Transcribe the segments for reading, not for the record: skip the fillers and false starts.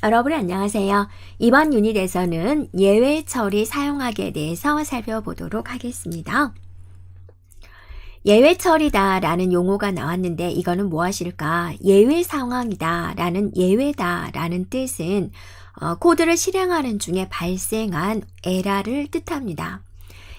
여러분 안녕하세요. 이번 유닛에서는 예외 처리 사용하기에 대해서 살펴보도록 하겠습니다. 예외 처리다 라는 용어가 나왔는데 이거는 무엇일까? 예외 상황이다 라는 예외다 라는 뜻은 코드를 실행하는 중에 발생한 에러를 뜻합니다.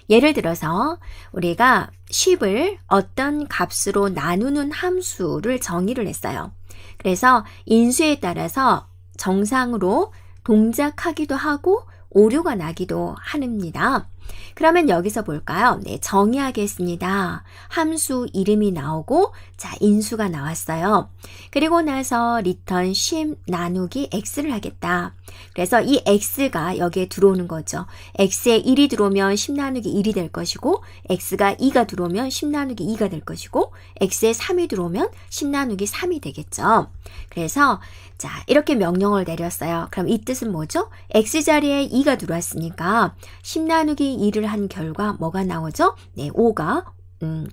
예를 들어서 우리가 10을 어떤 값으로 나누는 함수를 정의를 했어요. 그래서 인수에 따라서 정상으로 동작하기도 하고 오류가 나기도 합니다. 그러면 여기서 볼까요? 네, 정의하겠습니다. 함수 이름이 나오고 자 인수가 나왔어요. 그리고 나서 return 10 나누기 x를 하겠다. 그래서 이 x가 여기에 들어오는 거죠. x에 1이 들어오면 10 나누기 1이 될 것이고 x가 2가 들어오면 10 나누기 2가 될 것이고 x에 3이 들어오면 10 나누기 3이 되겠죠. 그래서 자 이렇게 명령을 내렸어요. 그럼 이 뜻은 뭐죠? x자리에 2가 들어왔으니까 10 나누기 2를 한 결과 뭐가 나오죠? 네, 5가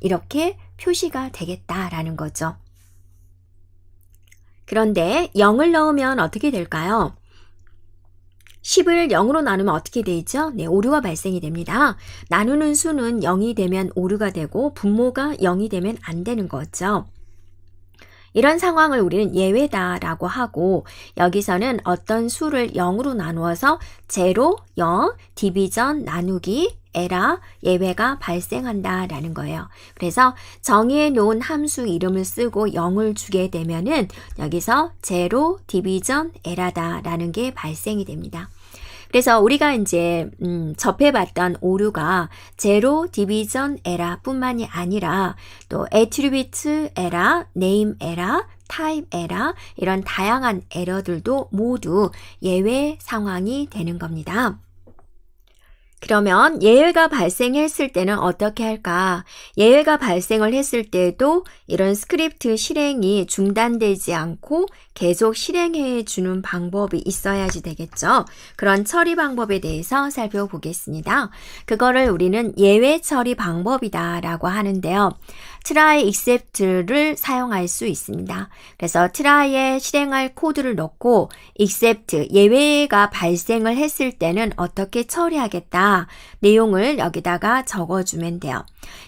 이렇게 표시가 되겠다라는 거죠. 그런데 0을 넣으면 어떻게 될까요? 10을 0으로 나누면 어떻게 되죠? 네, 오류가 발생이 됩니다. 나누는 수는 0이 되면 오류가 되고 분모가 0이 되면 안 되는 거죠. 이런 상황을 우리는 예외다라고 하고 여기서는 어떤 수를 0으로 나누어서 제로, 0, 디비전, 나누기, 에러, 예외가 발생한다라는 거예요. 그래서 정의해 놓은 함수 이름을 쓰고 0을 주게 되면은 여기서 제로, 디비전, 에러다라는 게 발생이 됩니다. 그래서 우리가 이제 접해봤던 오류가 제로, 디비전, 에러 뿐만이 아니라 또 애트리뷰트 에러, 네임 에러, 타입 에러 이런 다양한 에러들도 모두 예외 상황이 되는 겁니다. 그러면 예외가 발생했을 때는 어떻게 할까? 예외가 발생을 했을 때도 이런 스크립트 실행이 중단되지 않고 계속 실행해 주는 방법이 있어야지 되겠죠. 그런 처리 방법에 대해서 살펴보겠습니다. 그거를 우리는 예외 처리 방법이다 라고 하는데요. try except를 사용할 수 있습니다. 그래서 try에 실행할 코드를 넣고 except 예외가 발생을 했을 때는 어떻게 처리하겠다 내용을 여기다가 적어주면 돼요.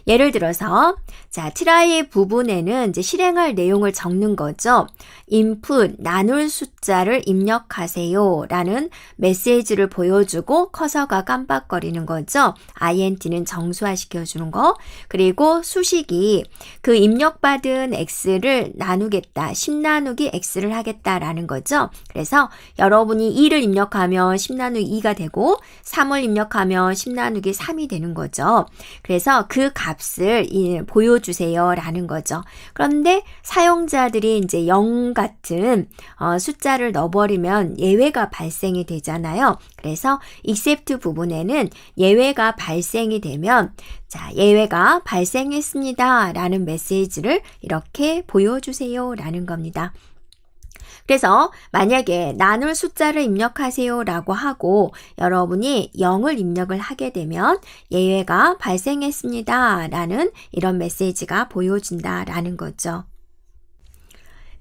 예를 들어서 자 try 부분에는 이제 실행할 내용을 적는 거죠. input 나눌 숫자를 입력하세요 라는 메시지를 보여주고 커서가 깜빡거리는 거죠. int는 정수화 시켜주는 거. 그리고 수식이 그 입력받은 x를 나누겠다. 10 나누기 x를 하겠다라는 거죠. 그래서 여러분이 2를 입력하면 10 나누기 2가 되고 3을 입력하면 10 나누기 3이 되는 거죠. 그래서 그 값을 보여주세요 라는 거죠. 그런데 사용자들이 이제 0 같은 숫자를 넣어버리면 예외가 발생이 되잖아요. 그래서 except 부분에는 예외가 발생이 되면 자, 예외가 발생했습니다 라는 메시지를 이렇게 보여주세요 라는 겁니다. 그래서 만약에 나눌 숫자를 입력하세요 라고 하고 여러분이 0을 입력을 하게 되면 예외가 발생했습니다 라는 이런 메시지가 보여진다 라는 거죠.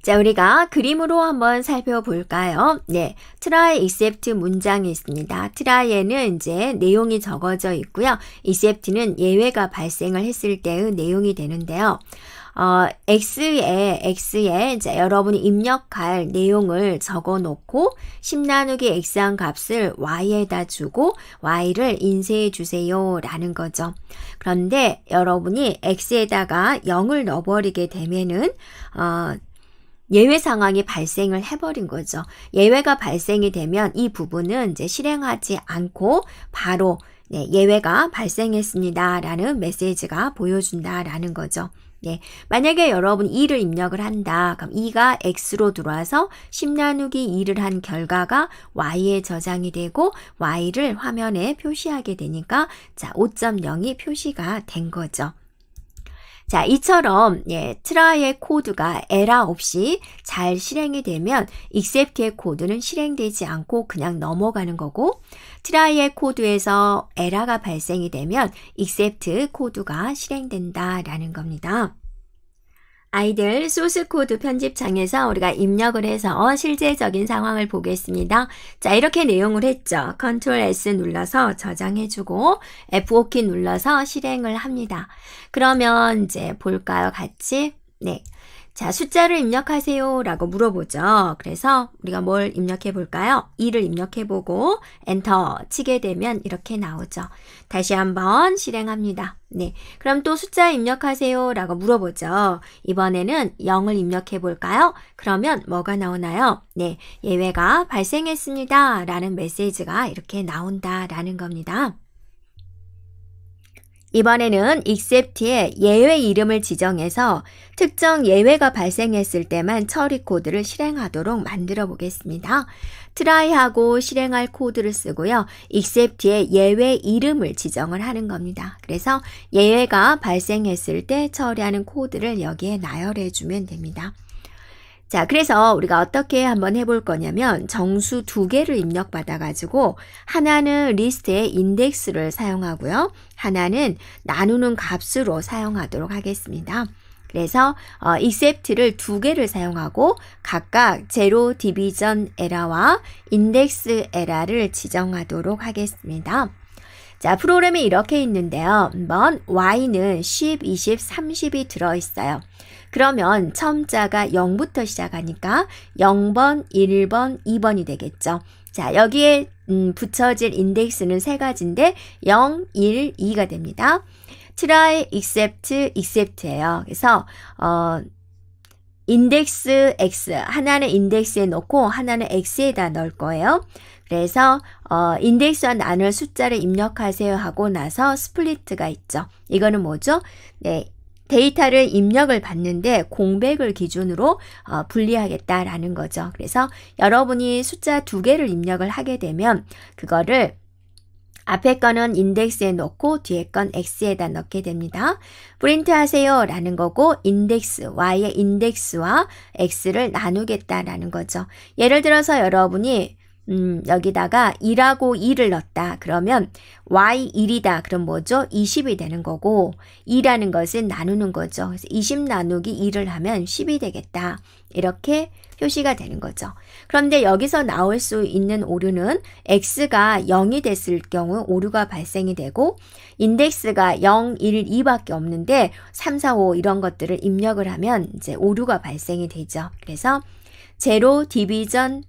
자, 우리가 그림으로 한번 살펴볼까요? 네, try except 문장이 있습니다. try에는 이제 내용이 적어져 있고요. except는 예외가 발생을 했을 때의 내용이 되는데요. x에 이제 여러분이 입력할 내용을 적어 놓고 10 나누기 x한 값을 y에다 주고 y를 인쇄해 주세요 라는 거죠. 그런데 여러분이 x에다가 0을 넣어버리게 되면은 예외 상황이 발생을 해버린 거죠. 예외가 발생이 되면 이 부분은 이제 실행하지 않고 바로 네, 예외가 발생했습니다 라는 메시지가 보여준다 라는 거죠. 네, 만약에 여러분 2를 입력을 한다. 그럼 2가 x로 들어와서 10 나누기 2를 한 결과가 y에 저장이 되고 y를 화면에 표시하게 되니까 자 5.0이 표시가 된 거죠. 자, 이처럼 try의 코드가 에러 없이 잘 실행이 되면 except의 코드는 실행되지 않고 그냥 넘어가는 거고 try의 코드에서 에러가 발생이 되면 except 코드가 실행된다라는 겁니다. 아이들 소스 코드 편집창에서 우리가 입력을 해서 실제적인 상황을 보겠습니다. 자, 이렇게 내용을 했죠. Ctrl S 눌러서 저장해주고 F5키 눌러서 실행을 합니다. 그러면 이제 볼까요? 같이? 네. 자, 숫자를 입력하세요 라고 물어보죠. 그래서 우리가 뭘 입력해 볼까요? 2를 입력해 보고 엔터 치게 되면 이렇게 나오죠. 다시 한번 실행합니다. 네, 그럼 또 숫자 입력하세요 라고 물어보죠. 이번에는 0을 입력해 볼까요? 그러면 뭐가 나오나요? 네, 예외가 발생했습니다 라는 메시지가 이렇게 나온다 라는 겁니다. 이번에는 except에 예외 이름을 지정해서 특정 예외가 발생했을 때만 처리 코드를 실행하도록 만들어 보겠습니다. try하고 실행할 코드를 쓰고요. except에 예외 이름을 지정을 하는 겁니다. 그래서 예외가 발생했을 때 처리하는 코드를 여기에 나열해 주면 됩니다. 자, 그래서 우리가 어떻게 한번 해볼 거냐면 정수 2개를 입력받아가지고 하나는 리스트의 인덱스를 사용하고요. 하나는 나누는 값으로 사용하도록 하겠습니다. 그래서 except를 2개를 사용하고 각각 제로 디비전 에러와 인덱스 에러를 지정하도록 하겠습니다. 자, 프로그램이 이렇게 있는데요. 한번 y는 10, 20, 30이 들어있어요. 그러면 처음자가 0부터 시작하니까 0번, 1번, 2번이 되겠죠. 자, 여기에 붙여질 인덱스는 3가지인데 0, 1, 2가 됩니다. try, except, except예요. 그래서 인덱스 x 하나는 인덱스에 넣고 하나는 x에다 넣을 거예요. 그래서 인덱스와 나눌 숫자를 입력하세요 하고 나서 스플리트가 있죠. 이거는 뭐죠? 네, 데이터를 입력을 받는데 공백을 기준으로 분리하겠다라는 거죠. 그래서 여러분이 숫자 2개를 입력을 하게 되면 그거를 앞에 거는 인덱스에 넣고 뒤에 건 x에다 넣게 됩니다. 프린트 하세요 라는 거고 인덱스, y의 인덱스와 x를 나누겠다라는 거죠. 예를 들어서 여러분이 여기다가 2라고 2를 넣었다. 그러면 y 1이다. 그럼 뭐죠? 20이 되는 거고 2라는 것은 나누는 거죠. 그래서 20 나누기 2를 하면 10이 되겠다. 이렇게 표시가 되는 거죠. 그런데 여기서 나올 수 있는 오류는 x가 0이 됐을 경우 오류가 발생이 되고 인덱스가 0, 1, 2밖에 없는데 3, 4, 5 이런 것들을 입력을 하면 이제 오류가 발생이 되죠. 그래서 제로 디비전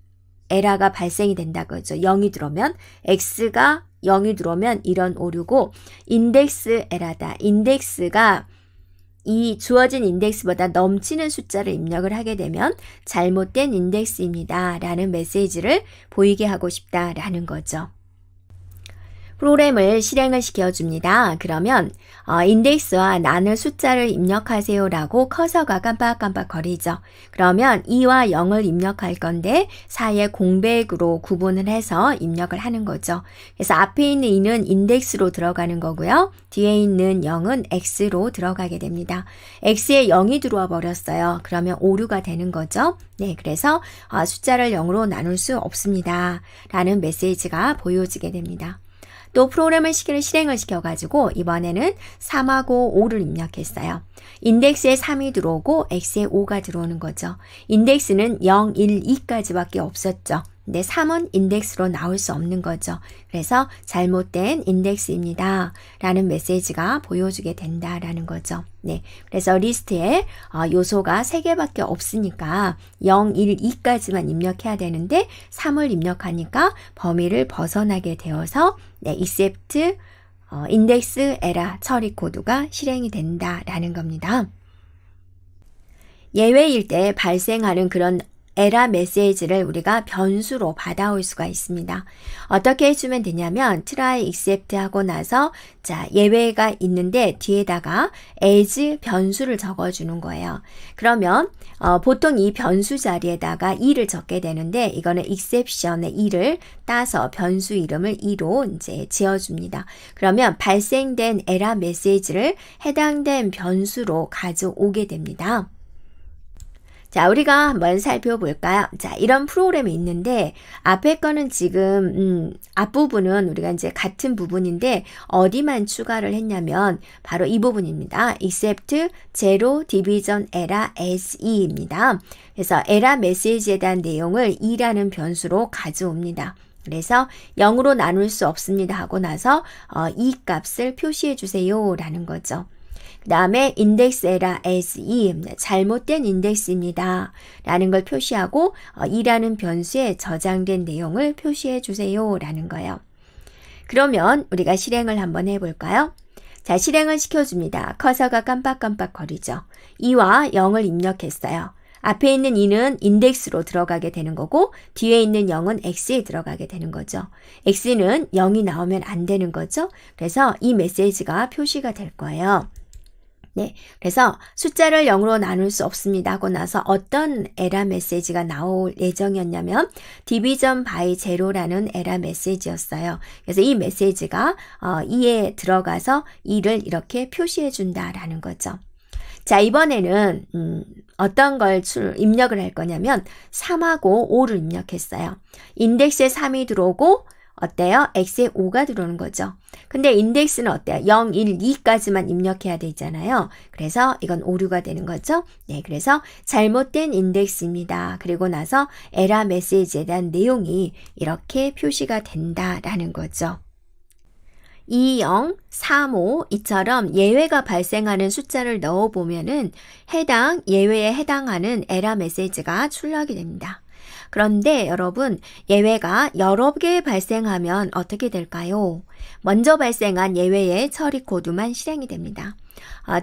에러가 발생이 된다고 하죠. 0이 들어오면 x가 0이 들어오면 이런 오류고 인덱스 에러다. 인덱스가 이 주어진 인덱스보다 넘치는 숫자를 입력을 하게 되면 잘못된 인덱스입니다 라는 메시지를 보이게 하고 싶다라는 거죠. 프로그램을 실행을 시켜줍니다. 그러면 인덱스와 나눌 숫자를 입력하세요 라고 커서가 깜빡깜빡 거리죠. 그러면 2와 0을 입력할 건데 사이에 공백으로 구분을 해서 입력을 하는 거죠. 그래서 앞에 있는 2는 인덱스로 들어가는 거고요. 뒤에 있는 0은 x로 들어가게 됩니다. x에 0이 들어와 버렸어요. 그러면 오류가 되는 거죠. 네, 그래서 숫자를 0으로 나눌 수 없습니다 라는 메시지가 보여지게 됩니다. 또 프로그램을 실행을 시켜가지고 이번에는 3하고 5를 입력했어요. 인덱스에 3이 들어오고 x에 5가 들어오는 거죠. 인덱스는 0, 1, 2까지밖에 없었죠. 근데 3은 인덱스로 나올 수 없는 거죠. 그래서 잘못된 인덱스입니다 라는 메시지가 보여주게 된다라는 거죠. 네, 그래서 리스트에 요소가 3개밖에 없으니까 0, 1, 2까지만 입력해야 되는데 3을 입력하니까 범위를 벗어나게 되어서 네, except index error 처리 코드가 실행이 된다라는 겁니다. 예외일 때 발생하는 그런 에러 메시지를 우리가 변수로 받아올 수가 있습니다. 어떻게 해주면 되냐면 try except 하고 나서 자 예외가 있는데 뒤에다가 as 변수를 적어주는 거예요. 그러면 보통 이 변수 자리에다가 2를 적게 되는데 이거는 exception의 2를 따서 변수 이름을 2로 이제 지어줍니다. 그러면 발생된 에러 메시지를 해당된 변수로 가져오게 됩니다. 자, 우리가 한번 살펴볼까요? 자, 이런 프로그램이 있는데 앞에 거는 지금 앞부분은 우리가 이제 같은 부분인데 어디만 추가를 했냐면 바로 이 부분입니다. except zero division error as e입니다. 그래서 에러 메시지에 대한 내용을 2라는 변수로 가져옵니다. 그래서 0으로 나눌 수 없습니다 하고 나서 이 값을 표시해 주세요 라는 거죠. 그 다음에 index error as 2, 잘못된 인덱스입니다 라는 걸 표시하고 2라는 변수에 저장된 내용을 표시해 주세요 라는 거예요. 그러면 우리가 실행을 한번 해볼까요? 자, 실행을 시켜줍니다. 커서가 깜빡깜빡 거리죠. 2와 0을 입력했어요. 앞에 있는 2는 인덱스로 들어가게 되는 거고 뒤에 있는 0은 x에 들어가게 되는 거죠. x는 0이 나오면 안 되는 거죠. 그래서 이 메시지가 표시가 될 거예요. 네, 그래서 숫자를 0으로 나눌 수 없습니다 하고 나서 어떤 에러 메시지가 나올 예정이었냐면 division by zero라는 에러 메시지였어요. 그래서 이 메시지가 2에 들어가서 2를 이렇게 표시해 준다라는 거죠. 자, 이번에는 어떤 걸 입력을 할 거냐면 3하고 5를 입력했어요. 인덱스에 3이 들어오고 어때요? x에 5가 들어오는 거죠. 근데 인덱스는 어때요? 0, 1, 2까지만 입력해야 되잖아요. 그래서 이건 오류가 되는 거죠. 네, 그래서 잘못된 인덱스입니다. 그리고 나서 에러 메시지에 대한 내용이 이렇게 표시가 된다라는 거죠. 2, 0, 3, 5 이처럼 예외가 발생하는 숫자를 넣어보면은 해당 예외에 해당하는 에러 메시지가 출력이 됩니다. 그런데 여러분 예외가 여러 개 발생하면 어떻게 될까요? 먼저 발생한 예외의 처리 코드만 실행이 됩니다.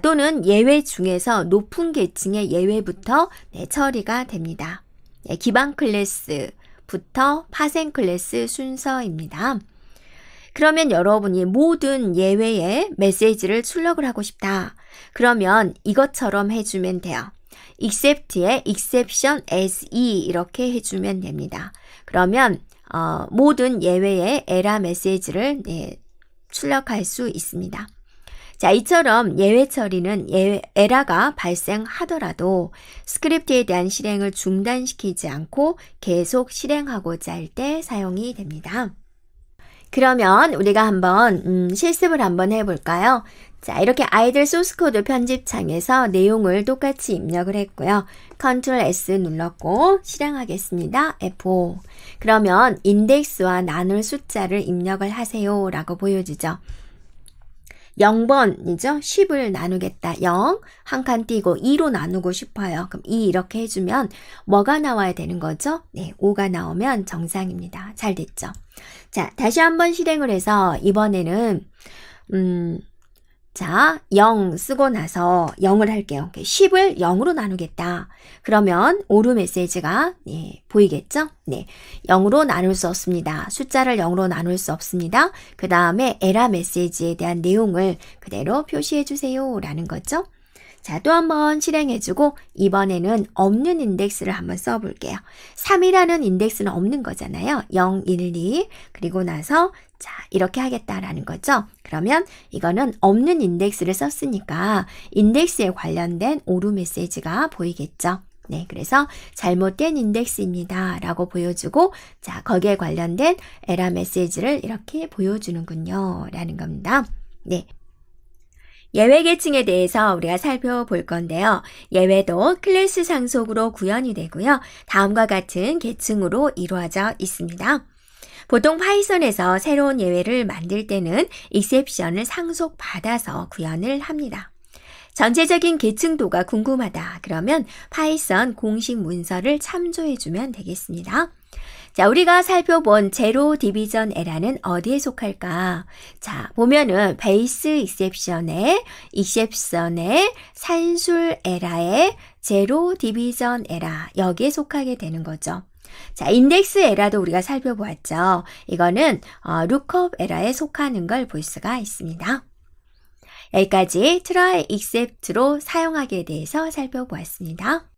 또는 예외 중에서 높은 계층의 예외부터 처리가 됩니다. 기반 클래스부터 파생 클래스 순서입니다. 그러면 여러분이 모든 예외의 메시지를 출력을 하고 싶다. 그러면 이것처럼 해주면 돼요. except에 exception as e 이렇게 해주면 됩니다. 그러면 모든 예외의 에러 메시지를 출력할 수 있습니다. 자, 이처럼 예외 처리는 에러가 발생하더라도 스크립트에 대한 실행을 중단시키지 않고 계속 실행하고자 할 때 사용이 됩니다. 그러면 우리가 한번 실습을 한번 해볼까요? 자, 이렇게 아이들 소스코드 편집창에서 내용을 똑같이 입력을 했고요. Ctrl S 눌렀고 실행하겠습니다. F5. 그러면 인덱스와 나눌 숫자를 입력을 하세요 라고 보여지죠. 0번이죠. 10을 나누겠다. 0, 한 칸 띄고 2로 나누고 싶어요. 그럼 2 이렇게 해주면 뭐가 나와야 되는 거죠? 네, 5가 나오면 정상입니다. 잘 됐죠? 자, 다시 한번 실행을 해서 이번에는 자, 0 쓰고 나서 0을 할게요. 10을 0으로 나누겠다. 그러면 오류 메시지가 보이겠죠? 네, 0으로 나눌 수 없습니다. 숫자를 0으로 나눌 수 없습니다. 그 다음에 에러 메시지에 대한 내용을 그대로 표시해 주세요 라는 거죠. 자, 또 한번 실행해주고 이번에는 없는 인덱스를 한번 써볼게요. 3이라는 인덱스는 없는 거잖아요. 0, 1, 2 그리고 나서 자, 이렇게 하겠다라는 거죠. 그러면 이거는 없는 인덱스를 썼으니까 인덱스에 관련된 오류 메시지가 보이겠죠. 네, 그래서 잘못된 인덱스입니다 라고 보여주고 자, 거기에 관련된 에러 메시지를 이렇게 보여주는군요 라는 겁니다. 네. 예외 계층에 대해서 우리가 살펴볼 건데요. 예외도 클래스 상속으로 구현이 되고요. 다음과 같은 계층으로 이루어져 있습니다. 보통 파이썬에서 새로운 예외를 만들 때는 exception을 상속받아서 구현을 합니다. 전체적인 계층도가 궁금하다. 그러면 파이썬 공식 문서를 참조해주면 되겠습니다. 자, 우리가 살펴본 제로 디비전 에러는 어디에 속할까? 자, 보면은 베이스 익셉션에 산술 에러에 제로 디비전 에러 여기에 속하게 되는 거죠. 자, 인덱스 에러도 우리가 살펴보았죠. 이거는 룩업 에러에 속하는 걸 볼 수가 있습니다. 여기까지 try except로 사용하기에 대해서 살펴보았습니다.